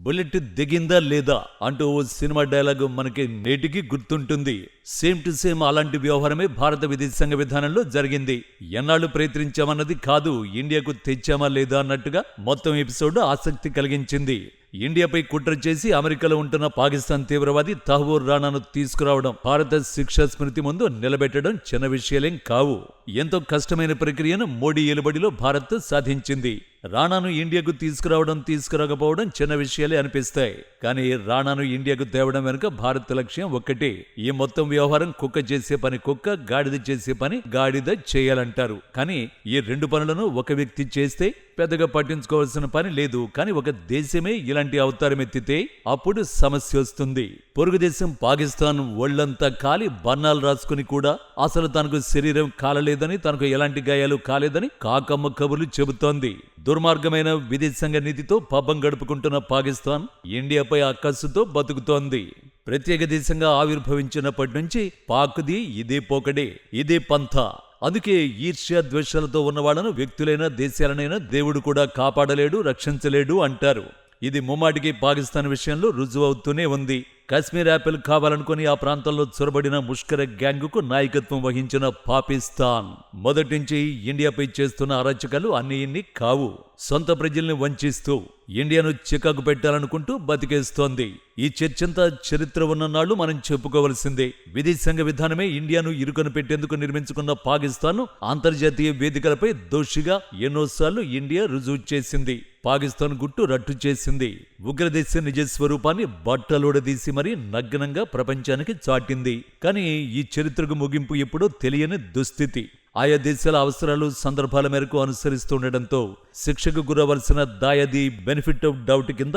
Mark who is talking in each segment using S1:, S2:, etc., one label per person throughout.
S1: Bullet దిగిందా లేదా అంటూ ఓ cinema dialogue మనకి నేటికి గుర్తుంటుంది. సేమ్ టు సేమ్ అలాంటి వ్యవహారమే భారత విదేశాంగ విధానంలో జరిగింది. ఎన్నాళ్లు ప్రయత్నించామన్నది కాదు, ఇండియాకు తెచ్చామా లేదా అన్నట్టుగా మొత్తం ఎపిసోడ్ ఆసక్తి కలిగించింది. ఇండియాపై కుట్ర చేసి అమెరికాలో ఉంటున్న పాకిస్తాన్ తీవ్రవాది తహవూర్ రాణాను తీసుకురావడం, భారత శిక్షా స్మృతి ముందు నిలబెట్టడం చిన్న విషయాలేం కావు. ఎంతో కష్టమైన ప్రక్రియను మోడీ ఏలుబడిలో భారత్ సాధించింది. రాణాను ఇండియాకు తీసుకురాకపోవడం చిన్న విషయాలే అనిపిస్తాయి. కానీ రాణాను ఇండియాకు తేవడం వెనుక భారత్ లక్ష్యం ఒక్కటే. ఈ మొత్తం వ్యవహారం కుక్క చేసే పని కుక్క, గాడిద చేసే పని గాడిద చేయాలంటారు. కానీ ఈ రెండు పనులను ఒక వ్యక్తి చేస్తే పెద్దగా పట్టించుకోవాల్సిన పని లేదు. కానీ ఒక దేశమే ఇలాంటి అవతారం ఎత్తితే అప్పుడు సమస్య వస్తుంది. పొరుగు దేశం పాకిస్తాన్ ఒళ్లంతా కాలి బన్నాలు రాసుకుని కూడా అసలు తనకు శరీరం కాలలేదని, తనకు ఎలాంటి గాయాలు కాలేదని కాకమ్మ కబుర్లు చెబుతోంది. దుర్మార్గమైన విదేశాంగ నీతితో పబ్బం గడుపుకుంటున్న పాకిస్తాన్ ఇండియాపై అక్కస్సుతో బతుకుతోంది. ప్రత్యేక దేశంగా ఆవిర్భవించినప్పటి నుంచి పాక్ది ఇదే పోకడే, ఇదే పంథా. అందుకే ఈర్ష్య ద్వేషాలతో ఉన్నవాళ్లను, వ్యక్తులైనా దేశాలనైనా దేవుడు కూడా కాపాడలేడు, రక్షించలేడు అంటారు. ఇది ముమ్మాటికి పాకిస్తాన్ విషయంలో రుజువవుతూనే ఉంది. కాశ్మీర్ యాపిల్ కావాలనుకుని ఆ ప్రాంతంలో చొరబడిన ముష్కర గ్యాంగుకు నాయకత్వం వహించిన పాకిస్తాన్ మొదటి నుంచి ఇండియాపై చేస్తున్న అరాచకాలు అన్ని ఇన్ని కావు. సొంత ప్రజల్ని వంచిస్తూ ఇండియాను చికాకు పెట్టాలనుకుంటూ బతికేస్తోంది. ఈ చర్చంతా చరిత్ర ఉన్న నాళ్లు మనం చెప్పుకోవలసిందే. విదేశాంగ విధానమే ఇండియాను ఇరుకను పెట్టేందుకు నిర్మించుకున్న పాకిస్తాన్ అంతర్జాతీయ వేదికలపై దోషిగా ఎన్నోసార్లు ఇండియా రుజువు చేసింది. పాకిస్తాన్ గుట్టు రట్టు చేసింది. ఉగ్రదేశ నిజస్వరూపాన్ని బట్టలోడదీసి మరీ నగ్నంగా ప్రపంచానికి చాటింది. కానీ ఈ చరిత్రకు ముగింపు ఎప్పుడో తెలియని దుస్థితి. ఆయా దేశాల అవసరాలు, సందర్భాల మేరకు అనుసరిస్తుండటంతో శిక్షకు గురవలసిన దాయాది బెనిఫిట్ ఆఫ్ డౌట్ కింద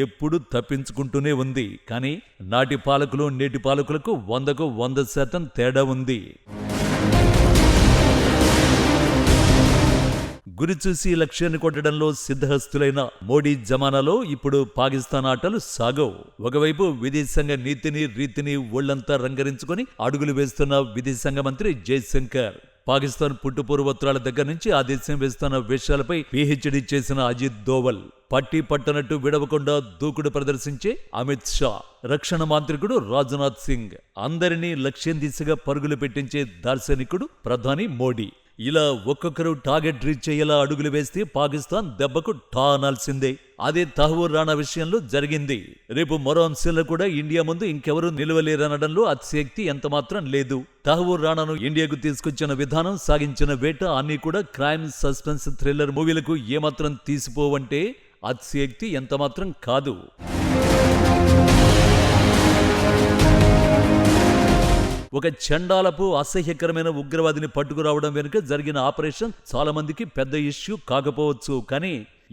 S1: ఎప్పుడూ తప్పించుకుంటూనే ఉంది. కానీ నాటి పాలకులు నేటి పాలకులకు 100కు 100% తేడా ఉంది. గురి చూసి లక్ష్యాన్ని కొట్టడంలో సిద్ధహస్తులైన మోడీ జమానాలో ఇప్పుడు పాకిస్తాన్ ఆటలు సాగవు. ఒకవైపు విదేశాంగ నీతిని, రీతిని ఒళ్లంతా రంగరించుకొని అడుగులు వేస్తున్న విదేశాంగ మంత్రి జైశంకర్, పాకిస్తాన్ పుట్టుపూర్వోత్తరాల దగ్గర నుంచి ఆ దేశం వేస్తున్న విషయాలపై పీహెచ్డీ చేసిన అజిత్ దోవల్, పట్టి పట్టనట్టు విడవకుండా దూకుడు ప్రదర్శించే అమిత్ షా, రక్షణ మంత్రికుడు రాజ్నాథ్ సింగ్, అందరినీ లక్ష్యం దిశగా పరుగులు పెట్టించే దార్శనికుడు ప్రధాని మోడీ. ఇలా ఒక్కొక్కరు టార్గెట్ రీచ్ అయ్యేలా అడుగులు వేస్తే పాకిస్తాన్ దెబ్బకు ఠా అనాల్సిందే. అదే తహవూర్ రాణా విషయంలో జరిగింది. రేపు మరో అంశంలో కూడా ఇండియా ముందు ఇంకెవరూ నిలవలేరనడంలో అతిశయక్తి ఎంతమాత్రం లేదు. తహవూర్ రాణాను ఇండియాకు తీసుకొచ్చిన విధానం, సాగించిన వేట అన్నీ కూడా క్రైమ్, సస్పెన్స్, థ్రిల్లర్ మూవీలకు ఏమాత్రం తీసిపోవంటే అతిశయక్తి ఎంతమాత్రం కాదు. ఒక చండాలపు అసహ్యకరమైన ఉగ్రవాదిని పట్టుకురావడం వెనుక జరిగిన ఆపరేషన్ చాలా మందికి పెద్ద ఇష్యూ కాకపోవచ్చు. కానీ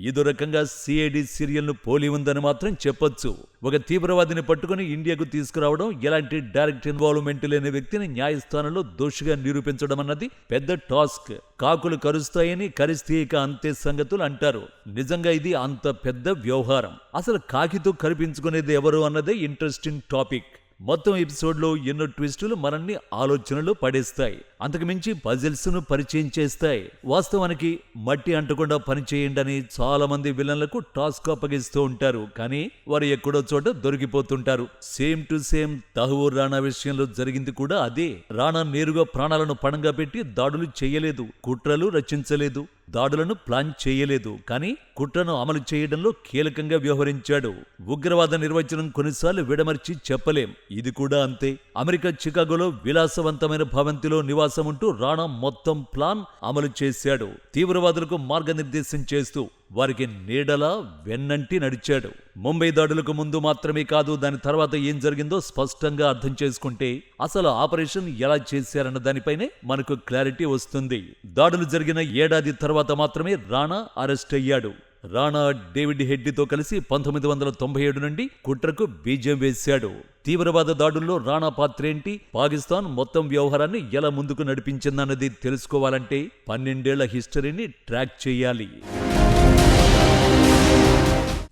S1: ఇదో రకంగా సిఐడి సీరియల్ను పోలి ఉందని మాత్రం చెప్పొచ్చు. ఒక తీవ్రవాదిని పట్టుకుని ఇండియాకు తీసుకురావడం, ఎలాంటి డైరెక్ట్ ఇన్వాల్వ్మెంట్ లేని వ్యక్తిని న్యాయస్థానంలో దోషిగా నిరూపించడం అన్నది పెద్ద టాస్క్. కాకులు కరుస్తాయని, కరిస్తే ఇక అంతే సంగతులు అంటారు. నిజంగా ఇది అంత పెద్ద వ్యవహారం. అసలు కాకితో కరిపించుకునేది ఎవరు అన్నదే ఇంట్రెస్టింగ్ టాపిక్. మొత్తం ఎపిసోడ్లో ఎన్నో ట్విస్టులు మనల్ని ఆలోచనలో పడేస్తాయి. అంతకుమించి పజిల్స్ ను పరిచయం చేస్తాయి. వాస్తవానికి మట్టి అంటకుండా పనిచేయండి అని చాలా మంది విలన్లకు టాస్క్ అప్పగిస్తూ ఉంటారు. కానీ వారు ఎక్కడో చోట దొరికిపోతుంటారు. Same to same Tahawwur Rana విషయంలో జరిగింది కూడా అదే. రాణా నేరుగా ప్రాణాలను పణంగా పెట్టి దాడులు చేయలేదు, కుట్రలు రచించలేదు, దాడులను ప్లాన్ చేయలేదు. కానీ కుట్రను అమలు చేయడంలో కీలకంగా వ్యవహరించాడు. ఉగ్రవాద నిర్వచనం కొన్నిసార్లు విడమర్చి చెప్పలేం. ఇది కూడా అంతే. అమెరికా చికాగోలో విలాసవంతమైన భవంతిలో నివాసం ఉంటూ రాణా మొత్తం ప్లాన్ అమలు చేశాడు. తీవ్రవాదులకు మార్గనిర్దేశం చేస్తూ వారికి నీడలా వెన్నంటి నడిచాడు. ముంబై దాడులకు ముందు మాత్రమే కాదు, దాని తర్వాత ఏం జరిగిందో స్పష్టంగా అర్థం చేసుకుంటే అసలు ఆపరేషన్ ఎలా చేశారన్న దానిపైనే మనకు క్లారిటీ వస్తుంది. దాడులు జరిగిన ఏడాది తర్వాత మాత్రమే రాణా అరెస్ట్ అయ్యాడు. రాణా డేవిడ్ హెడ్లీతో కలిసి 1997 నుండి కుట్రకు బీజం వేశాడు. తీవ్రవాద దాడుల్లో రాణా పాత్రేంటి, పాకిస్తాన్ మొత్తం వ్యవహారాన్ని ఎలా ముందుకు నడిపించిందన్నది తెలుసుకోవాలంటే 12 ఏళ్ల హిస్టరీని ట్రాక్ చేయాలి.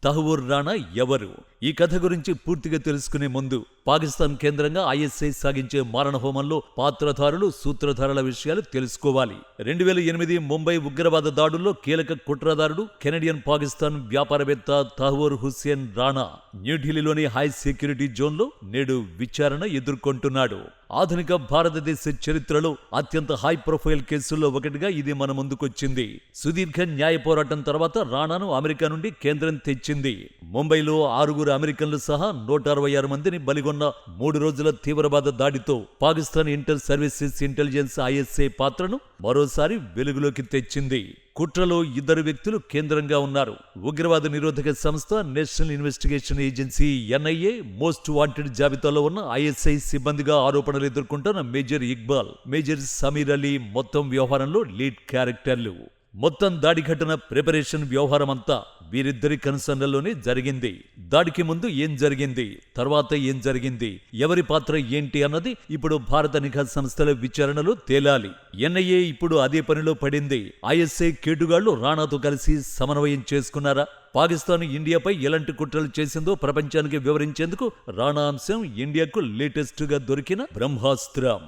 S1: తహవూర్ రాణా ఎవరు? ఈ కథ గురించి పూర్తిగా తెలుసుకునే ముందు పాకిస్తాన్ కేంద్రంగా ఐఎస్ఐ సాగించే మారణహోమంలో పాత్రధారులు, సూత్రధారుల విషయాలు తెలుసుకోవాలి. 2008 ముంబై ఉగ్రవాద దాడుల్లో కీలక కుట్రదారుడు కెనడియన్ పాకిస్తాన్ వ్యాపారవేత్త తహ్వూర్ హుస్సేన్ రాణా న్యూఢిల్లీలోని హై సెక్యూరిటీ జోన్లో నేడు విచారణ ఎదుర్కొంటున్నాడు. ఆధునిక భారతదేశ చరిత్రలో అత్యంత హై ప్రొఫైల్ కేసుల్లో ఒకటిగా ఇది మన ముందుకొచ్చింది. సుదీర్ఘ న్యాయ పోరాటం తర్వాత రాణాను అమెరికా నుండి కేంద్రం తెచ్చింది. ముంబైలో 6 అమెరికన్లు సహా 166 మందిని బలిగొన్న 3 రోజుల తీవ్రవాద దాడితో Pakistan inter services intelligence ISI పాత్రను మరోసారి వెలుగులోకి తెచ్చింది. కుట్రలో 2 వ్యక్తులు కేంద్రంగా ఉన్నారు. ఉగ్రవాద నిరోధక సంస్థ national investigation agency NIA most wanted జాబితాలో ఉన్న ఐఎస్ఐ సిబ్బందిగా ఆరోపణలు ఎదుర్కొంటున్న మేజర్ ఇక్బాల్, మేజర్ సమీర్ అలీ మొత్తం వ్యవహారంలో లీడ్ క్యారెక్టర్లు. మొత్తం దాడి ఘటన ప్రిపరేషన్ వ్యవహారమంతా వీరిద్దరి కన్సర్న్లలోనే జరిగింది. దాడికి ముందు ఏం జరిగింది, తర్వాత ఏం జరిగింది, ఎవరి పాత్ర ఏంటి అన్నది ఇప్పుడు భారత నిఘా సంస్థల విచారణలో తేలాలి. ఎన్ఐఏ ఇప్పుడు అదే పనిలో పడింది. ఐఎస్ఐ కేటుగాళ్లు రాణాతో కలిసి సమన్వయం చేసుకున్నారా? పాకిస్తాన్ ఇండియాపై ఎలాంటి కుట్రలు చేసిందో ప్రపంచానికి వివరించేందుకు రాణా అంశం ఇండియాకు లేటెస్ట్ గా దొరికిన బ్రహ్మాస్త్రం.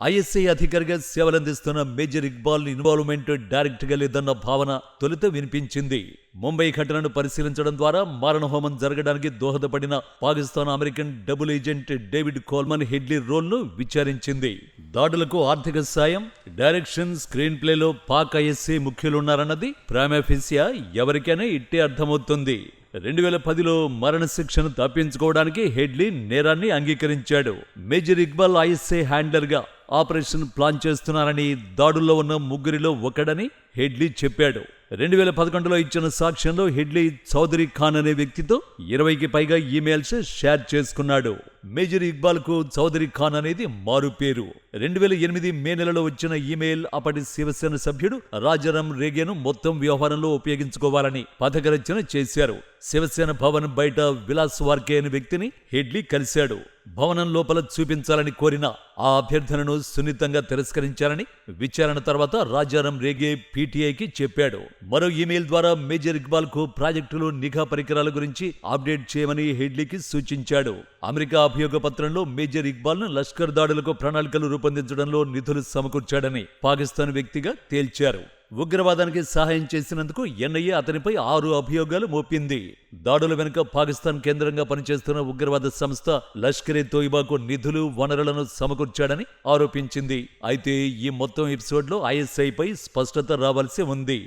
S1: ఐఎస్ఐ అధికారిగా సేవలందిస్తున్న మేజర్ ఇక్బాల్ ఇన్వాల్వ్మెంట్ డైరెక్ట్ గా లేదన్న భావన తొలుత వినిపించింది. ముంబై ఘటనను పరిశీలించడం ద్వారా మారణహోమం జరగడానికి దోహదపడిన Pakistan American double agent David Coleman Headley రోల్ను విచారించింది. దాడులకు ఆర్థిక సాయం, డైరెక్షన్, స్క్రీన్ ప్లేలో పాక్ ఐఎస్ఐ ముఖ్యులున్నారన్నది ప్రైమాఫేసియా ఎవరికైనా ఇట్టే అర్థమవుతుంది. 2010లో మరణశిక్షను తప్పించుకోవడానికి హెడ్లీ నేరాన్ని అంగీకరించాడు. మేజర్ ఇక్బాల్ ఐఎస్ఐ హ్యాండ్లర్గా ఆపరేషన్ ప్లాన్ చేస్తున్నారని, దాడుల్లో ఉన్న 3 ఒకడని హెడ్లీ చెప్పాడు. 2011లో ఇచ్చిన సాక్ష్యంలో హెడ్లీ చౌదరి ఖాన్ అనే వ్యక్తితో 20కి పైగా ఈమెయిల్స్ షేర్ చేసుకున్నాడు. మేజర్ ఇక్బాల్ కు చౌదరి ఖాన్ అనేది మారు పేరు. 2008 మే నెలలో వచ్చిన ఈమెయిల్ అప్పటి శివసేన సభ్యుడు రాజారాం రేగేను మొత్తం వ్యవహారంలో ఉపయోగించుకోవాలని పథకరచన చేశారు. శివసేన భవన్ బయట విలాస్ వార్కే అనే వ్యక్తిని హెడ్లీ కలిశాడు. భవనం లోపల చూపించాలని కోరిన ఆ అభ్యర్థనను సున్నితంగా తిరస్కరించారని విచారణ తర్వాత రాజారాం రేగే పీటీఐకి చెప్పాడు. మరో ఈమెయిల్ ద్వారా మేజర్ ఇక్బాల్ కు ప్రాజెక్టులు, నిఘా పరికరాల గురించి అప్డేట్ చేయమని హెడ్లీకి సూచించాడు. అమెరికా అభియోగ పత్రంలో మేజర్ ఇక్బాల్ ను లష్కర్ దాడులకు ప్రణాళికలు రూపొందించడంలో నిధులు సమకూర్చాడని పాకిస్తాన్ వ్యక్తిగా తేల్చారు. ఉగ్రవాదానికి సహాయం చేసినందుకు ఎన్ఐఏ అతనిపై 6 అభియోగాలు మోపింది. దాడుల వెనుక పాకిస్తాన్ కేంద్రంగా పనిచేస్తున్న ఉగ్రవాద సంస్థ లష్కరే తోయిబాకు నిధులు, వనరులను సమకూర్చాడని ఆరోపించింది. అయితే ఈ మొత్తం ఎపిసోడ్లో ఐఎస్ఐపై స్పష్టత రావాల్సి ఉంది.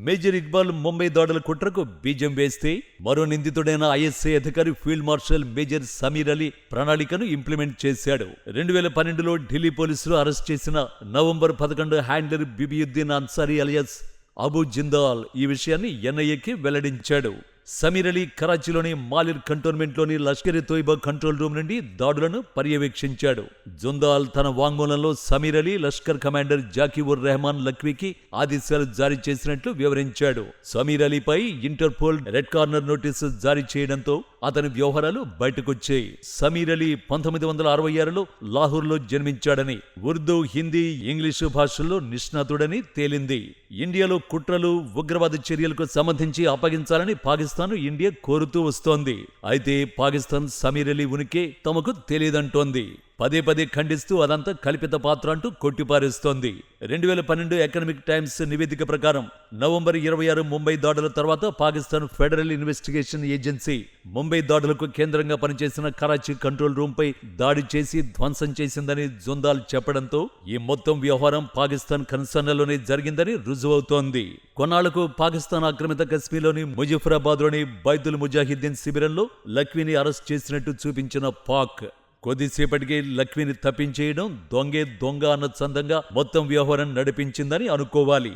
S1: మేజర్ ఇక్బాల్ ముంబై దాడుల కుట్రకు బీజం వేస్తే మరో నిందితుడైన ఐఎస్ఐ అధికారి field marshal major Sameer Ali ప్రణాళికను ఇంప్లిమెంట్ చేశాడు. 2012లో ఢిల్లీ పోలీసులు అరెస్ట్ చేసిన November 11 handler Bibiyuddin Ansari alias Abu Jindal ఈ విషయాన్ని ఎన్ఐఏకి వెల్లడించాడు. సమీర్ అలీ కరాచీలోని మాలిర్ కంటోన్మెంట్లోని లష్కర్ ఎ తోయిబా కంట్రోల్ రూమ్ నుండి దాడులను పర్యవేక్షించాడు. జుందాల్ తన వాంగ్మూలంలో సమీర్ అలీ లష్కర్ కమాండర్ జాకీ ఉర్ రెహమాన్ లఖ్వీకి ఆదేశాలు జారీ చేసినట్లు వివరించాడు. సమీర్ అలీపై ఇంటర్పోల్ రెడ్ కార్నర్ నోటీసు జారీ చేయడంతో అతని వ్యవహారాలు బయటకొచ్చాయి. సమీర్ అలీ 1966లో లాహోర్లో జన్మించాడని, ఉర్దూ, హిందీ, ఇంగ్లీషు భాషల్లో నిష్ణాతుడని తేలింది. ఇండియాలో కుట్రలు, ఉగ్రవాద చర్యలకు సంబంధించి అప్పగించాలని పాకిస్తాన్, ఇండియా కోరుతూ వస్తోంది. అయితే పాకిస్తాన్ సమీర్ అలీ ఉనికి తమకు తెలియదంటోంది. పదే ఖండిస్తూ అదంతా కల్పిత పాత్ర అంటూ కొట్టిపారేస్తోంది. 2012 ఎకనామిక్ టైమ్స్ నివేదిక ప్రకారం నవంబర్ 26 ముంబై దాడుల తర్వాత Pakistan federal investigation agency Mumbai దాడులకు కేంద్రంగా పనిచేసిన కరాచీ కంట్రోల్ రూమ్ పై దాడి చేసి ధ్వంసం చేసిందని జుందాల్ చెప్పడంతో ఈ మొత్తం వ్యవహారం పాకిస్తాన్ కన్సర్న్లోనే జరిగిందని రుజువవుతోంది. కొన్నాళ్లకు పాకిస్తాన్ ఆక్రమిత కశ్మీర్లోని ముజఫరాబాద్లోని బైతుల్ ముజాహిద్దీన్ శిబిరంలో లఖ్వీని అరెస్ట్ చేసినట్టు చూపించిన పాక్ కొద్దిసేపటికి లఖ్వీని తప్పించేయడం, దొంగే దొంగ అన్న చందంగా మొత్తం వ్యవహారం నడిపించిందని అనుకోవాలి.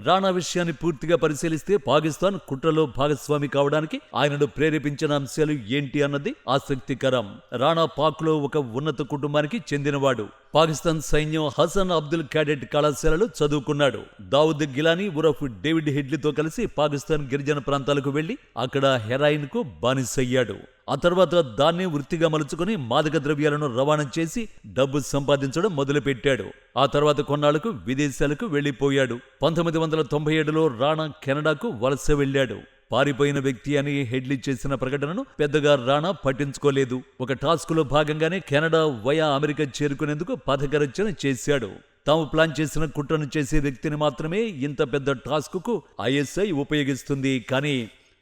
S1: రాణా విషయాన్ని పూర్తిగా పరిశీలిస్తే పాకిస్తాన్ కుట్రలో భాగస్వామి కావడానికి ఆయనను ప్రేరేపించిన అంశాలు ఏంటి అన్నది ఆసక్తికరం. రాణా పాక్లో ఒక ఉన్నత కుటుంబానికి చెందినవాడు. పాకిస్తాన్ సైన్యం హసన్ అబ్దుల్ క్యాడెట్ కళాశాలలో చదువుకున్నాడు. దావుద్ గిలానీ ఉరఫ్ డేవిడ్ హెడ్లీతో కలిసి పాకిస్తాన్ గిరిజన ప్రాంతాలకు వెళ్లి అక్కడ హెరాయిన్ కు బానిసయ్యాడు. ఆ తర్వాత దాన్ని వృత్తిగా మలుచుకుని మాదక ద్రవ్యాలను రవాణా చేసి డబ్బు సంపాదించడం మొదలుపెట్టాడు. ఆ తర్వాత కొన్నాళ్లకు విదేశాలకు వెళ్లిపోయాడు. 1997లో రాణా కెనడాకు వలస వెళ్లాడు. పారిపోయిన వ్యక్తి అని హెడ్లీ చేసిన ప్రకటనను పెద్దగా రాణా పట్టించుకోలేదు. ఒక టాస్కులో భాగంగానే కెనడా వయా అమెరికా చేరుకునేందుకు పథకరచన చేశాడు. తాము ప్లాన్ చేసిన కుట్రను చేసే వ్యక్తిని మాత్రమే ఇంత పెద్ద టాస్కుకు ఐఎస్ఐ ఉపయోగిస్తుంది. కానీ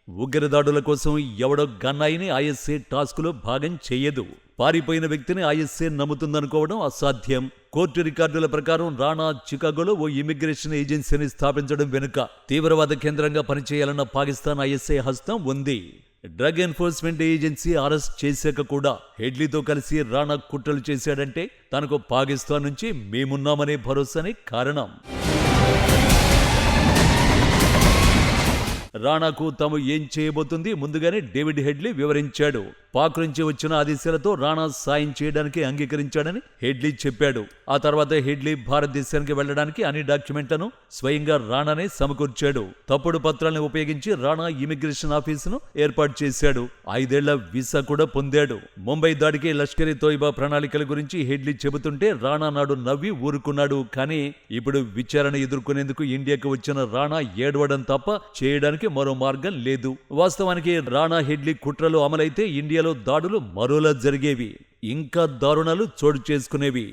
S1: ఉగ్రదాడుల కోసం ఎవడో గన్నాయిని ఐఎస్ఐ టాస్కులో భాగం చేయదు. పారిపోయిన వ్యక్తిని ఐఎస్ఐ నమ్ముతుందనుకోవడం అసాధ్యం. కోర్టు రికార్డుల ప్రకారం రాణా చికాగోలో ఓ ఇమిగ్రేషన్ ఏజెన్సీని స్థాపించడం వెనుక తీవ్రవాద కేంద్రంగా పనిచేయాలన్న పాకిస్తాన్ ఐఎస్ఐ హస్తం ఉంది. డ్రగ్ ఎన్ఫోర్స్మెంట్ ఏజెన్సీ అరెస్ట్ చేశాక కూడా హెడ్లీతో కలిసి రాణా కుట్రలు చేశాడంటే తనకు పాకిస్తాన్ నుంచి మేమున్నామనే భరోసానే కారణం. రాణాకు తాము ఏం చేయబోతుంది ముందుగానే డేవిడ్ హెడ్లీ వివరించాడు. పాక్ నుంచి వచ్చిన ఆదేశాలతో రాణా సాయం చేయడానికి అంగీకరించాడని హెడ్లీ చెప్పాడు. ఆ తర్వాత హెడ్లీ భారతదేశానికి వెళ్లడానికి అన్ని డాక్యుమెంట్లను స్వయంగా రాణానే సమకూర్చాడు. తప్పుడు పత్రాలను ఉపయోగించి రాణా ఇమిగ్రేషన్ ఆఫీసును ఏర్పాటు చేశాడు. 5 ఏళ్ల వీసా కూడా పొందాడు. ముంబై దాడికి లష్కర్-ఇ తోయిబా ప్రణాళికల గురించి హెడ్లీ చెబుతుంటే రాణా నాడు నవ్వి ఊరుకున్నాడు. కానీ ఇప్పుడు విచారణ ఎదుర్కొనేందుకు ఇండియాకు వచ్చిన రాణా ఏడవడం తప్ప చేయడానికి మరో మార్గం లేదు. వాస్తవానికి రాణా హెడ్లీ కుట్రలు అమలైతే ఇండియాలో దాడులు మరోలా జరిగేవి. ఇంకా దారుణాలు చోటు చేసుకునేవి.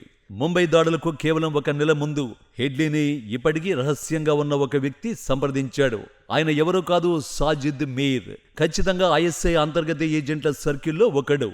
S1: ముంబై దాడులకు కేవలం 1 నెల ముందు హెడ్లీని ఇప్పటికీ రహస్యంగా ఉన్న ఒక వ్యక్తి సంప్రదించాడు. ఆయన ఎవరో కాదు, సాజిద్ మీర్. ఖచ్చితంగా ఐఎస్ఐ అంతర్గత ఏజెంట్ల సర్కిల్లో ఒకడు.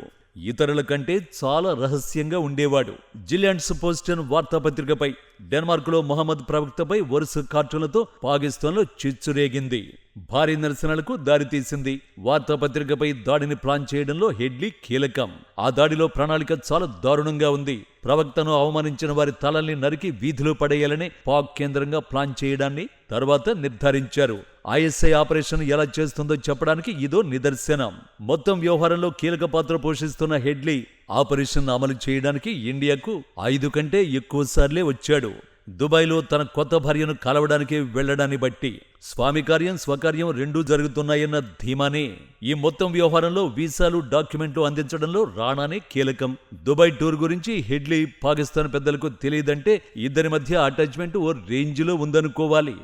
S1: ఇతరుల కంటే చాలా రహస్యంగా ఉండేవాడు. జిలియాండ్స్ పోస్టన్ వార్తాపత్రికపై డెన్మార్క్లో మొహమ్మద్ ప్రవక్తపై వరుస కార్టూన్లతో పాకిస్తాన్లో చిచ్చురేగింది. భారీ నిరసనలకు దారితీసింది. వార్తాపత్రికపై దాడిని ప్లాన్ చేయడంలో హెడ్లీ కీలకం. ఆ దాడిలో ప్రణాళిక చాలా దారుణంగా ఉంది. ప్రవక్తను అవమానించిన వారి తలల్ని నరికి వీధిలో పడేయాలనే పాక్ కేంద్రంగా ప్లాన్ చేయడాన్ని తర్వాత నిర్ధారించారు. ఐఎస్ఐ ఆపరేషన్ ఎలా చేస్తుందో చెప్పడానికి ఇదో నిదర్శనం. మొత్తం వ్యవహారంలో కీలక పాత్ర పోషిస్తున్న హెడ్లీ ఆపరేషన్ అమలు చేయడానికి ఇండియాకు 5 కంటే ఎక్కువ సార్లే వచ్చాడు. దుబాయ్లో తన కొత్త భార్యను కలవడానికి వెళ్లడాన్ని బట్టి స్వామి కార్యం స్వకార్యం రెండూ జరుగుతున్నాయన్న ధీమానే. ఈ మొత్తం వ్యవహారంలో వీసాలు డాక్యుమెంట్లు అందించడంలో రాణానే కీలకం. దుబాయ్ టూర్ గురించి హెడ్లీ పాకిస్తాన్ పెద్దలకు తెలియదంటే ఇద్దరి మధ్య అటాచ్మెంట్ ఓ రేంజ్లో ఉందనుకోవాలి.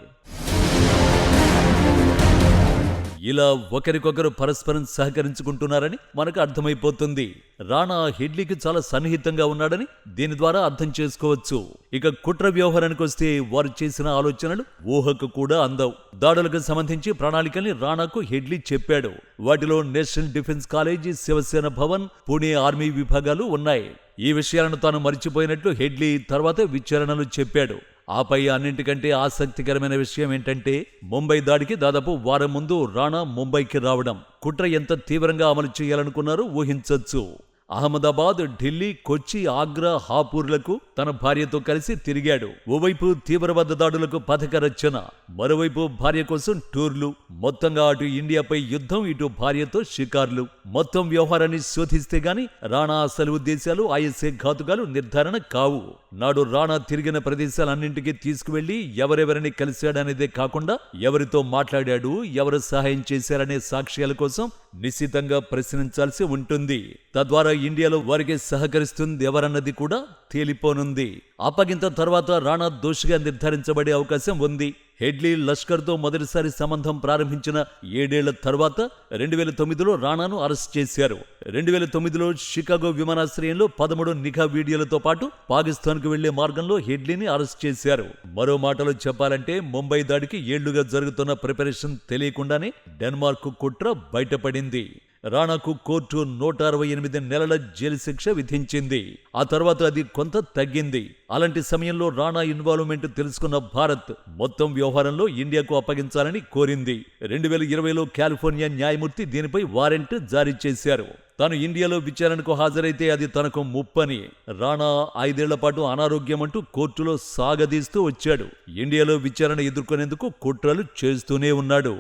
S1: ఇలా ఒకరికొకరు పరస్పరం సహకరించుకుంటున్నారని మనకు అర్థమైపోతుంది. రాణా హెడ్లీకి చాలా సన్నిహితంగా ఉన్నాడని దీని ద్వారా అర్థం చేసుకోవచ్చు. ఇక కుట్ర వ్యవహారానికి వస్తే వారు చేసిన ఆలోచనలు ఊహకు కూడా అందవు. దాడులకు సంబంధించి ప్రణాళికల్ని రాణాకు హెడ్లీ చెప్పాడు. వాటిలో national defence college, Shiv Sena Bhavan, Pune army విభాగాలు ఉన్నాయి. ఈ విషయాలను తాను మరిచిపోయినట్లు హెడ్లీ తర్వాత విచారణలు చెప్పాడు. ఆపై అన్నింటికంటే ఆసక్తికరమైన విషయం ఏంటంటే ముంబై దాడికి దాదాపు వారం ముందు రాణా ముంబైకి రావడం. కుట్ర ఎంత తీవ్రంగా అమలు చేయాలనుకున్నారో ఊహించొచ్చు. అహ్మదాబాద్, ఢిల్లీ, కొచ్చి, ఆగ్రా, హాపూర్లకు తన భార్యతో కలిసి తిరిగాడు. ఓవైపు తీవ్రవాద దాడులకు పథక రచన, మరోవైపు భార్య కోసం టూర్లు. మొత్తంగా అటు ఇండియాపై యుద్ధం, ఇటు భార్యతో షికార్లు. మొత్తం వ్యవహారాన్ని శోధిస్తే గాని రాణా అసలు ఉద్దేశాలు, ఐఎస్ఐ ఘాతుకాలు నిర్ధారణ కావు. నాడు రాణా తిరిగిన ప్రదేశాలన్నింటికీ తీసుకువెళ్లి ఎవరెవరిని కలిశాడనేదే కాకుండా ఎవరితో మాట్లాడాడు, ఎవరు సహాయం చేశారనే సాక్ష్యాల కోసం నిశితంగా ప్రశ్నించాల్సి ఉంటుంది. తద్వారా ఇండియాలో వారికి సహకరిస్తుంది ఎవరన్నది కూడా తేలిపోనుంది. అప్పగింత తర్వాత రాణా దోషిగా నిర్ధారించబడే అవకాశం ఉంది. హెడ్లీ లష్కర్తో మొదటిసారి సంబంధం ప్రారంభించిన 7 ఏళ్ల తర్వాత 2009లో రాణాను అరెస్ట్ చేశారు. 2009లో షికాగో విమానాశ్రయంలో 13 నిఘా వీడియోలతో పాటు పాకిస్తాన్కు వెళ్లే మార్గంలో హెడ్లీని అరెస్ట్ చేశారు. మరో మాటలో చెప్పాలంటే ముంబై దాడికి ఏళ్లుగా జరుగుతున్న ప్రిపరేషన్ తెలియకుండానే డెన్మార్క్ కుట్ర బయటపడింది. రాణాకు కోర్టు 168 నెలల జైలు శిక్ష విధించింది. ఆ తర్వాత అది కొంత తగ్గింది. అలాంటి సమయంలో రాణా ఇన్వాల్వ్మెంట్ తెలుసుకున్న భారత్ మొత్తం వ్యవహారంలో ఇండియాకు అప్పగించాలని కోరింది. 2020లో కాలిఫోర్నియా న్యాయమూర్తి దీనిపై వారెంట్ జారీ చేశారు. తాను ఇండియాలో విచారణకు హాజరైతే అది తనకు ముప్పని. రాణా 5 ఏళ్ల పాటు అనారోగ్యమంటూ కోర్టులో సాగదీస్తూ వచ్చాడు. ఇండియాలో విచారణ ఎదుర్కొనేందుకు కుట్రలు చేస్తూనే ఉన్నాడు.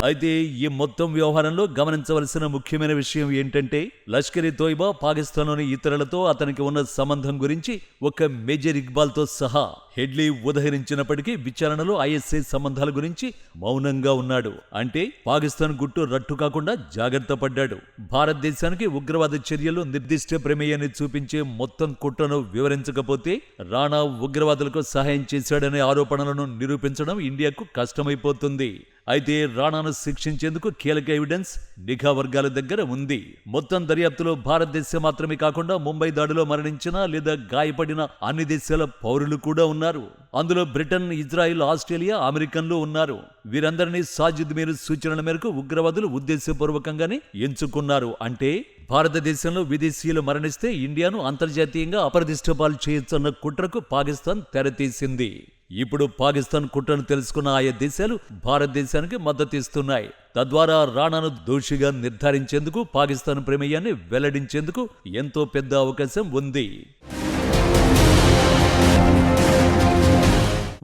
S1: అయితే ఈ మొత్తం వ్యవహారంలో గమనించవలసిన ముఖ్యమైన విషయం ఏంటంటే లష్కర్ ఇ తోయిబా పాకిస్తాన్లోని ఇతరులతో అతనికి ఉన్న సంబంధం గురించి ఒక మేజర్ ఇక్బాల్తో సహా హెడ్లీ ఉదహరించినప్పటికీ విచారణలో ఐఎస్ఐ సంబంధాల గురించి మౌనంగా ఉన్నాడు. అంటే పాకిస్తాన్ గుట్టు రట్టు కాకుండా జాగ్రత్త పడ్డాడు. భారతదేశానికి ఉగ్రవాద చర్యలు నిర్దిష్ట ప్రమేయాన్ని చూపించే మొత్తం కుట్రను వివరించకపోతే రాణా ఉగ్రవాదులకు సహాయం చేశాడనే ఆరోపణలను నిరూపించడం ఇండియాకు కష్టమైపోతుంది. అయితే రాణాను శిక్షించేందుకు కీలక ఎవిడెన్స్ నిఘా వర్గాల దగ్గర ఉంది. మొత్తం దర్యాప్తులో భారతదేశం మాత్రమే కాకుండా ముంబై దాడిలో మరణించిన లేదా గాయపడిన అన్ని దేశాల పౌరులు కూడా ఉన్నారు. అందులో బ్రిటన్, ఇజ్రాయిల్, ఆస్ట్రేలియా, అమెరికన్లు ఉన్నారు. వీరందరినీ సాజిద్ మీర్ సూచనల మేరకు ఉగ్రవాదులు ఉద్దేశపూర్వకంగానే ఎంచుకున్నారు. అంటే భారతదేశంలో విదేశీయులు మరణిస్తే ఇండియాను అంతర్జాతీయంగా అప్రతిష్టపాలు చేయొచ్చన్న కుట్రకు పాకిస్తాన్ తెరతీసింది. ఇప్పుడు పాకిస్తాన్ కుట్రను తెలుసుకున్న ఆయా దేశాలు భారతదేశానికి మద్దతిస్తున్నాయి. తద్వారా రాణాను దోషిగా నిర్ధారించేందుకు, పాకిస్తాన్ ప్రమేయాన్ని వెల్లడించేందుకు ఎంతో పెద్ద అవకాశం ఉంది.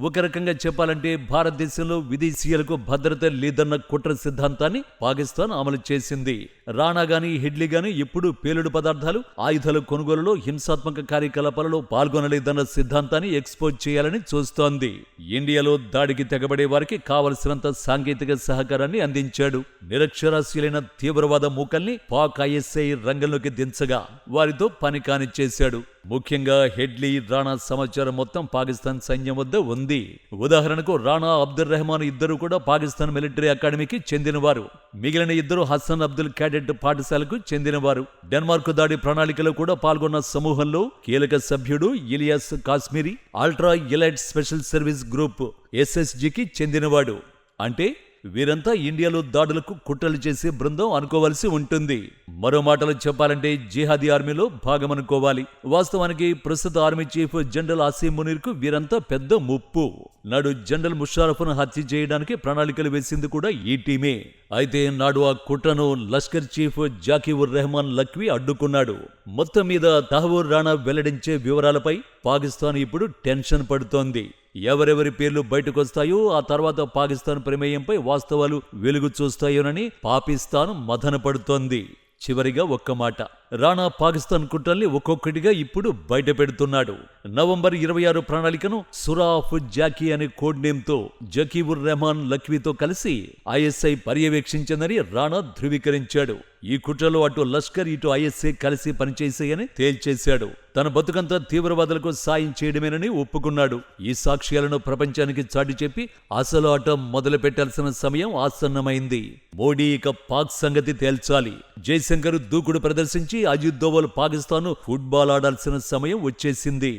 S1: ఒక రకంగా చెప్పాలంటే భారతదేశంలో విదేశీయులకు భద్రత లేదన్న కుట్ర సిద్ధాంతాన్ని పాకిస్తాన్ అమలు చేసింది. రాణా గాని, హెడ్లీ గాని ఎప్పుడూ పేలుడు పదార్థాలు, ఆయుధాల కొనుగోలులో, హింసాత్మక కార్యకలాపాలలో పాల్గొనలేదన్న సిద్ధాంతాన్ని ఎక్స్పోజ్ చేయాలని చూస్తోంది. ఇండియాలో దాడికి తెగబడే వారికి కావలసినంత సాంకేతిక సహకారాన్ని అందించాడు. నిరక్షరాస్యులైన తీవ్రవాద మూకల్ని పాక్ ఐఎస్ఐ రంగంలోకి దించగా వారితో పని కానిచ్చేశాడు. ముఖ్యంగా హెడ్లీ, రాణా సమాచారం మొత్తం పాకిస్తాన్ సైన్యం వద్ద ఉంది. ఉదాహరణకు రాణా, అబ్దుల్ రెహమాన్ ఇద్దరు కూడా పాకిస్తాన్ మిలిటరీ అకాడమీకి చెందినవారు. మిగిలిన ఇద్దరు హసన్ అబ్దుల్ క్యాడెట్ పాఠశాలకు చెందినవారు. డెన్మార్క్ దాడి ప్రణాళికలో కూడా పాల్గొన్న సమూహంలో కీలక సభ్యుడు Ilyas Kashmiri ultra elite special service group SSGకి చెందినవాడు. అంటే వీరంతా ఇండియాలో దాడులకు కుట్రలు చేసే బృందం అనుకోవాల్సి ఉంటుంది. మరో మాటలు చెప్పాలంటే జిహాదీ ఆర్మీలో భాగమనుకోవాలి. వాస్తవానికి ప్రస్తుత ఆర్మీ చీఫ్ జనరల్ ఆసిమ్ మునీర్కు వీరంతా పెద్ద ముప్పు. నాడు జనరల్ ముషారఫ్ను హత్య చేయడానికి ప్రణాళికలు వేసింది కూడా ఈ టీమే. అయితే నాడు ఆ కుట్రను లష్కర్ చీఫ్ జాకీర్ రెహమాన్ లఖ్వీ అడ్డుకున్నాడు. మొత్తం మీద తహవూర్ రాణా వెల్లడించే వివరాలపై పాకిస్తాన్ ఇప్పుడు టెన్షన్ పడుతోంది. ఎవరెవరి పేర్లు బయటకొస్తాయో ఆ తర్వాత పాకిస్తాన్ ప్రమేయంపై వాస్తవాలు వెలుగు చూస్తాయోనని పాకిస్తాన్ మదన పడుతోంది. చివరిగా ఒక్క మాట, రాణా పాకిస్తాన్ కుట్రల్ని ఒక్కొక్కటిగా ఇప్పుడు బయట పెడుతున్నాడు. నవంబర్ 26 ప్రణాళికను సురా ఆఫ్ జాకీ అనే కోడ్ నేమ్తో జకీర్ రెహమాన్ లఖ్వీతో కలిసి ఐఎస్ఐ పర్యవేక్షించిందని రాణా ధృవీకరించాడు. ఈ కుట్రలో అటు లష్కర్, ఇటు ఐఎస్ఐ కలిసి పనిచేసాయని తేల్చేశాడు. తన బతుకంతా తీవ్రవాదులకు సాయం చేయడమేనని ఒప్పుకున్నాడు. ఈ సాక్ష్యాలను ప్రపంచానికి చాటి చెప్పి అసలు ఆట మొదలు పెట్టాల్సిన సమయం ఆసన్నమైంది. మోడీ ఇక పాక్ సంగతి తేల్చాలి. జైశంకర్ దూకుడు ప్రదర్శించి అజిత్ దోవల్ పాకిస్తాన్ ఫుట్బాల్ ఆడాల్సిన సమయం వచ్చేసింది.